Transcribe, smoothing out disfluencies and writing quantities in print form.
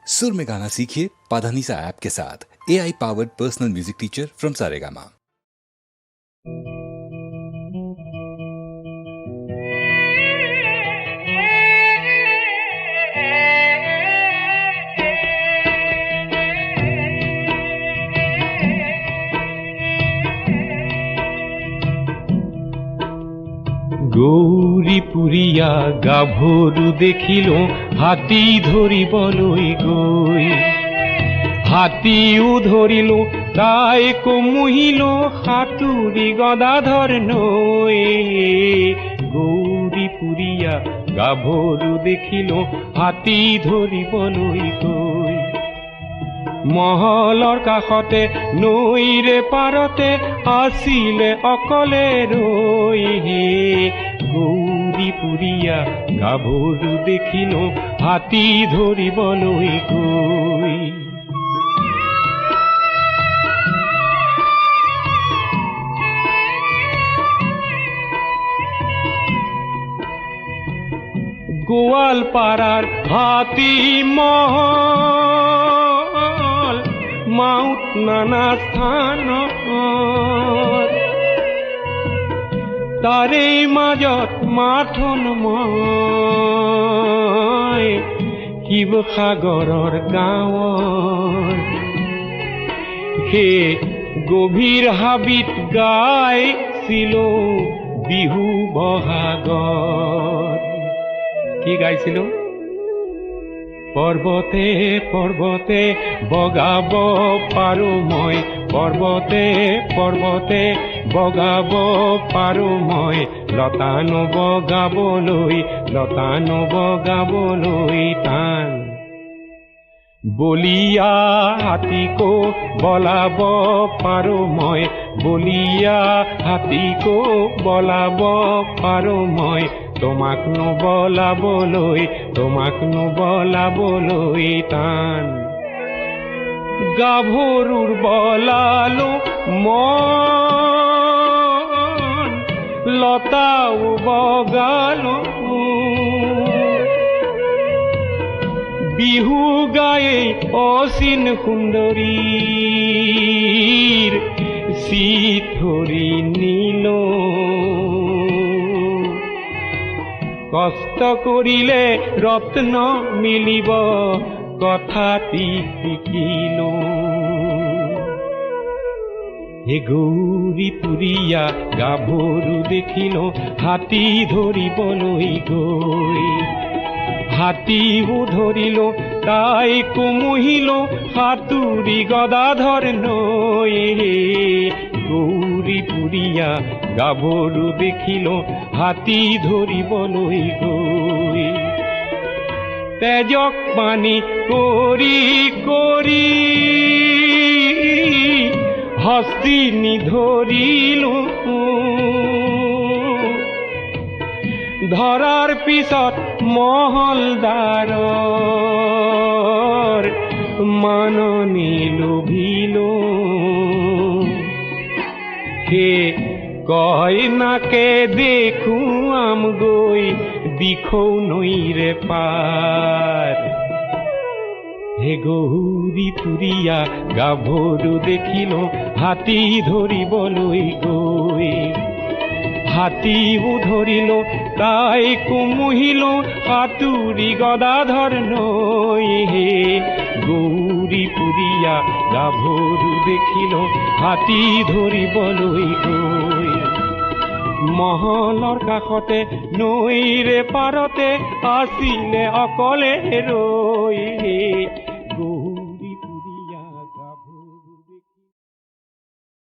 सुर में गाना सीखिए पाधानीसा ऐप के साथ। AI powered personal music teacher from Saregama. গৌরীপুরিয়া গাভরু দেখিল হাতি ধরিবলৈ গৈ, হাতিও ধরিল তাই কমুহিল হাতুরি গদাধর নৈ। গৌরীপুরিয়া গাভরু দেখিল হাতি ধরিবলৈ গৈ, মহলৰ কাষতে নৈৰে পাৰতে আছিলে অকলে ৰৈ। গৌৰীপুৰিয়া গাভৰু দেখিল হাতি ধৰিবলৈ গৈ। গোৱালপাৰাৰ হাতী মহল মাউত নানা স্থানত, তাৰে মাজত মাথোন মই শিৱসাগৰৰ গাঁৱৰ। সেই গভীৰ হাবিত গাইছিলো বিহু বহাগত। কি গাইছিলো? পৰ্বতে পৰ্বতে বগাব পাৰো মই, পৰ্বতে পৰ্বতে বগাব পাৰো মই, লতা নবগাবলৈ লতা নবগাবলৈ টান। বলিয়া হাতীকো বলাব পাৰো মই, বলিয়া হাতীকো বলাব পাৰো মই, তোমাক নবলাবলৈ তোমাক নবলাবলৈ টান। গাভৰুৰ বলালো মন, লতাও বগালো, বিহু গায়ে অচিন সুন্দৰীৰ চিঠৰি নিল। কষ্ট কৰিলে ৰত্ন মিলিব কথাটি শিকিলো। হে গৌৰীপুৰিয়া গাভৰু দেখিল হাতী ধৰিবলৈ গৈ, হাতীও ধৰিল তাই কমুহিল হাতুৰি গদাধৰ নৈ। গৌৰীপুৰিয়া গাভৰু দেখিল হাতী ধৰিবলৈ গৈ, তেজক পানী কৰি কৰি হস্তি নিধৰিলো। ধৰাৰ পিছত মহলদাৰৰ মাননি লোভিলো। সে কয় নাকে দেখুৱাম গৈ দিখৌ নৈৰে পাৰ। হে গৌৰীপুৰিয়া গাভৰু দেখিল হাতী ধৰিবলৈ গৈ, হাতীও ধৰিল তাই কমুহিল হাতুৰি গদাধৰ নৈ। গৌৰীপুৰিয়া গাভৰু দেখিল হাতী ধৰিবলৈ গৈ, মহলৰ কাষতে নৈৰে পাৰতে আছিলে অকলে ৰৈ।